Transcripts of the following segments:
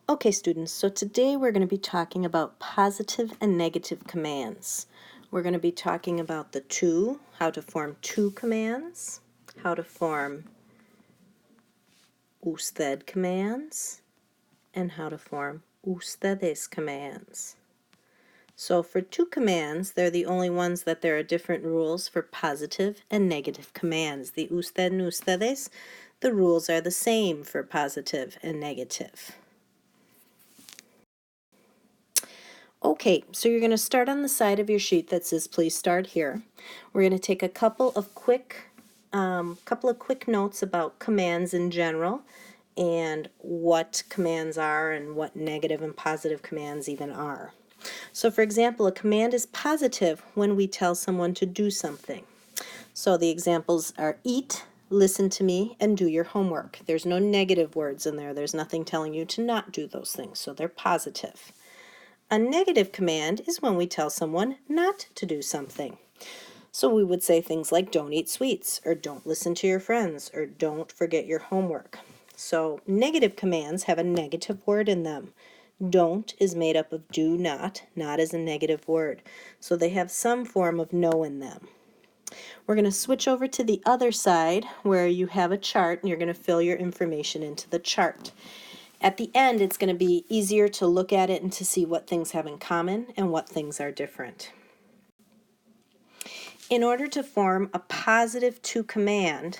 Okay, students, so today we're going to be talking about positive and negative commands. We're going to be talking about the to, how to form to commands, how to form usted commands, and how to form ustedes commands. So for to commands, they're the only ones that there are different rules for positive and negative commands. The usted and ustedes, the rules are the same for positive and negative. Okay, so you're going to start on the side of your sheet that says please start here. We're going to take a couple of quick notes about commands in general and what commands are and what negative and positive commands even are. So for example, a command is positive when we tell someone to do something. So the examples are eat, listen to me, and do your homework. There's no negative words in there. There's nothing telling you to not do those things, so they're positive. A negative command is when we tell someone not to do something. So we would say things like don't eat sweets, or don't listen to your friends, or don't forget your homework. So negative commands have a negative word in them. Don't is made up of do not is a negative word. So they have some form of no in them. We're going to switch over to the other side where you have a chart and you're going to fill your information into the chart. At the end, it's going to be easier to look at it and to see what things have in common and what things are different. In order to form a positive to command,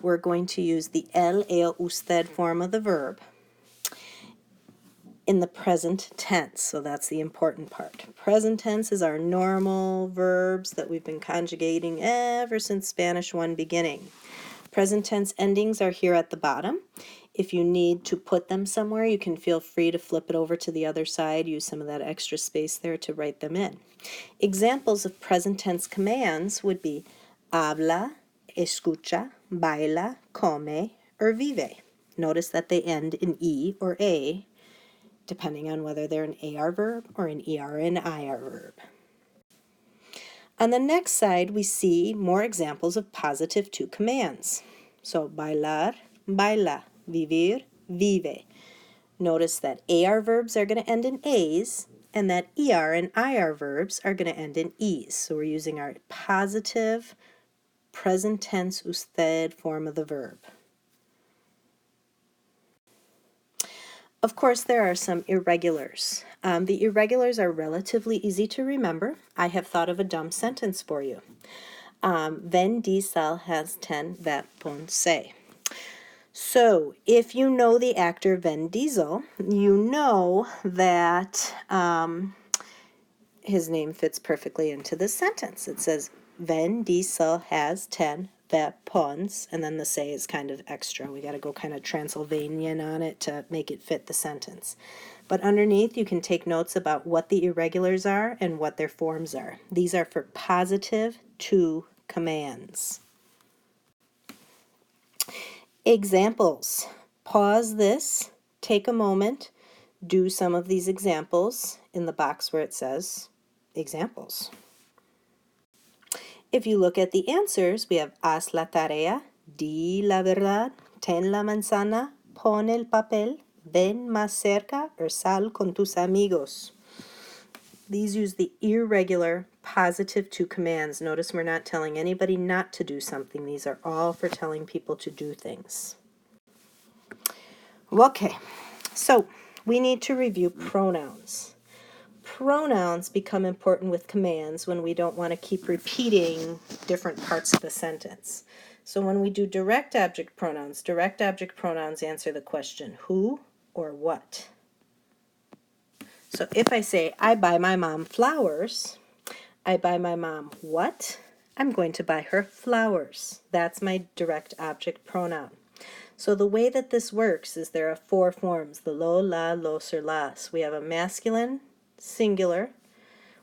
we're going to use the el, usted form of the verb in the present tense. So that's the important part. Present tense is our normal verbs that we've been conjugating ever since Spanish 1 beginning. Present tense endings are here at the bottom. If you need to put them somewhere, you can feel free to flip it over to the other side, use some of that extra space there to write them in. Examples of present tense commands would be habla, escucha, baila, come, or vive. Notice that they end in E or A, depending on whether they're an AR verb or an ER and IR verb. On the next side, we see more examples of positive to commands. So, bailar, baila, vivir, vive. Notice that AR verbs are going to end in A's, and that ER and IR verbs are going to end in E's. So we're using our positive present tense usted form of the verb. Of course, there are some irregulars. The irregulars are relatively easy to remember. I have thought of a dumb sentence for you. Ven diesel has 10 vet ponce. So, if you know the actor Vin Diesel, you know that his name fits perfectly into this sentence. It says, Vin Diesel has 10 weapons, and then the say is kind of extra. We got to go kind of Transylvanian on it to make it fit the sentence. But underneath, you can take notes about what the irregulars are and what their forms are. These are for positive to commands. Examples. Pause this, take a moment, do some of these examples in the box where it says examples. If you look at the answers, we have haz la tarea, di la verdad, ten la manzana, pon el papel, ven más cerca, or sal con tus amigos. These use the irregular positive to commands. Notice we're not telling anybody not to do something. These are all for telling people to do things. Okay, so we need to review pronouns. Pronouns become important with commands when we don't want to keep repeating different parts of the sentence. So when we do direct object pronouns answer the question who or what. So if I say, I buy my mom flowers, I buy my mom what? I'm going to buy her flowers. That's my direct object pronoun. So the way that this works is there are 4 forms, the lo, la, los, or las. We have a masculine singular,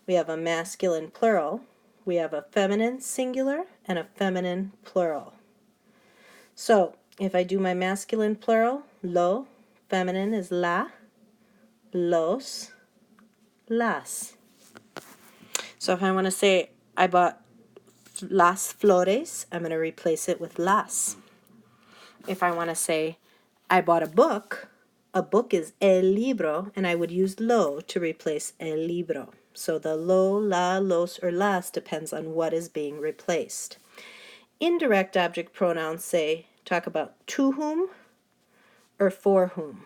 we have a masculine plural, we have a feminine singular, and a feminine plural. So if I do my masculine plural, lo, feminine is la, los, las. So if I want to say I bought las flores, I'm going to replace it with las. If I want to say I bought a book A book is el libro, and I would use lo to replace el libro. So the lo, la, los, or las depends on what is being replaced. Indirect object pronouns talk about to whom or for whom.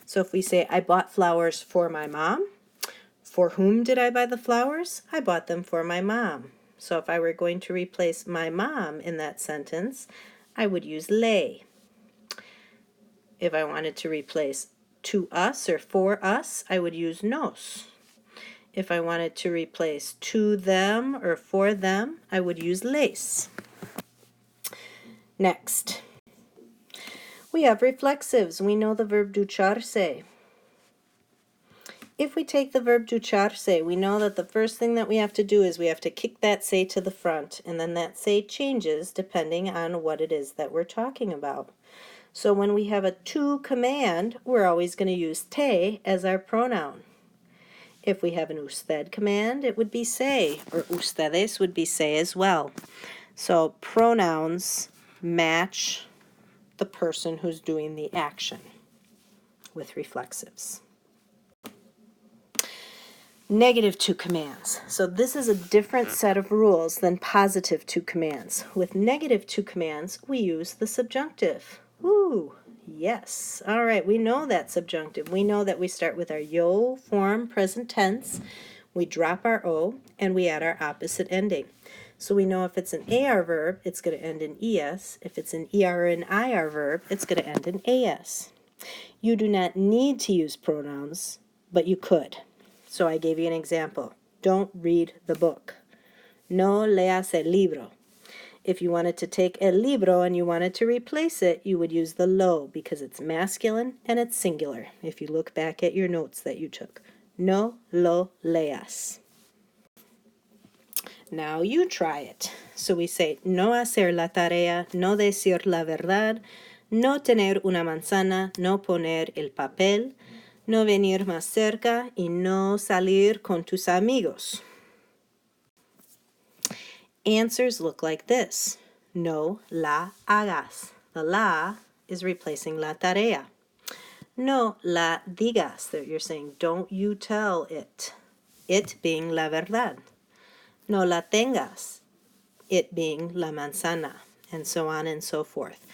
So if we say, I bought flowers for my mom, for whom did I buy the flowers? I bought them for my mom. So if I were going to replace my mom in that sentence, I would use le. If I wanted to replace to us or for us, I would use nos. If I wanted to replace to them or for them, I would use les. Next, we have reflexives. We know the verb ducharse. If we take the verb ducharse, we know that the first thing that we have to do is we have to kick that se to the front, and then that se changes depending on what it is that we're talking about. So when we have a to command, we're always going to use te as our pronoun. If we have an usted command, it would be se, or ustedes would be se as well. So pronouns match the person who's doing the action with reflexives. Negative to commands. So this is a different set of rules than positive to commands. With negative to commands, we use the subjunctive. Ooh, yes. All right, we know that subjunctive. We know that we start with our yo form present tense, we drop our o, and we add our opposite ending. So we know if it's an AR verb, it's going to end in ES. If it's an ER or an IR verb, it's going to end in AS. You do not need to use pronouns, but you could. So I gave you an example. Don't read the book. No leas el libro. If you wanted to take el libro and you wanted to replace it, you would use the lo because it's masculine and it's singular. If you look back at your notes that you took. No lo leas. Now you try it. So we say no hacer la tarea, no decir la verdad, no tener una manzana, no poner el papel, no venir más cerca y no salir con tus amigos. Answers look like this. No la hagas. The la is replacing la tarea. No la digas. That you're saying don't you tell it. It being la verdad. No la tengas. It being la manzana. And so on and so forth.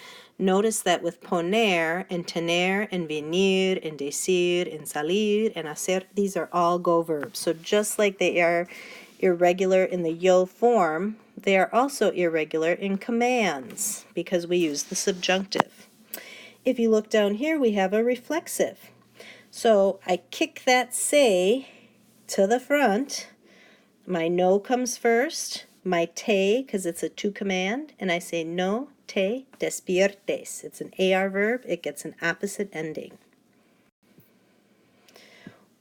Notice that with poner and tener and venir and decir and salir and hacer, these are all go verbs. So just like they are irregular in the yo form, they are also irregular in commands because we use the subjunctive. If you look down here, we have a reflexive. So I kick that se to the front. My no comes first, my te, because it's a to command, and I say no te despiertes. It's an AR verb. It gets an opposite ending.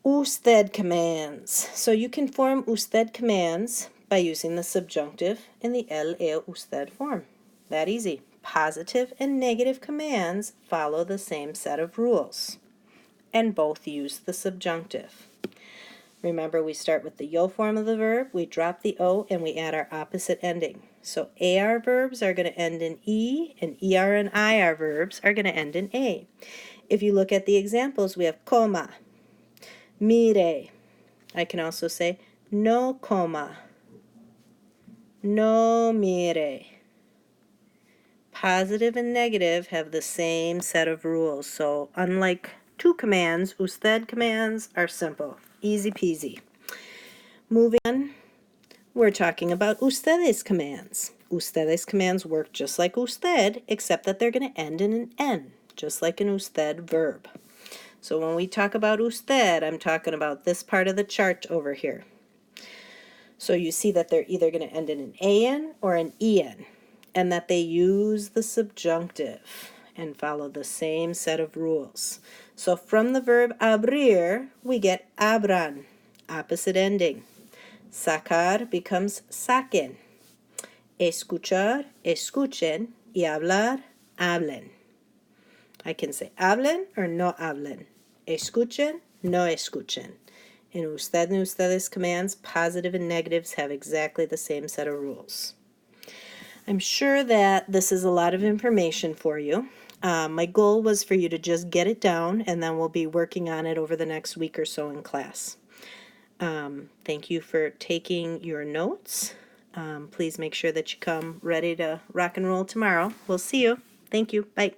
Usted commands. So you can form usted commands by using the subjunctive in the el, usted form. That easy. Positive and negative commands follow the same set of rules, and both use the subjunctive. Remember, we start with the yo form of the verb, we drop the o, and we add our opposite ending. So AR verbs are going to end in E, and ER and IR verbs are going to end in A. If you look at the examples, we have coma, mire. I can also say no coma, no mire. Positive and negative have the same set of rules. So unlike to commands, usted commands are simple. Easy peasy. Moving on, we're talking about ustedes commands. Ustedes commands work just like usted, except that they're going to end in an N, just like an usted verb. So when we talk about usted, I'm talking about this part of the chart over here. So you see that they're either going to end in an AN or an EN, and that they use the subjunctive and follow the same set of rules. So from the verb abrir, we get abran, opposite ending. Sacar becomes saquen. Escuchar, escuchen, y hablar, hablen. I can say hablen or no hablen. Escuchen, no escuchen. In usted and ustedes commands, positive and negatives have exactly the same set of rules. I'm sure that this is a lot of information for you. My goal was for you to just get it down, and then we'll be working on it over the next week or so in class. Thank you for taking your notes. Please make sure that you come ready to rock and roll tomorrow. We'll see you. Thank you. Bye.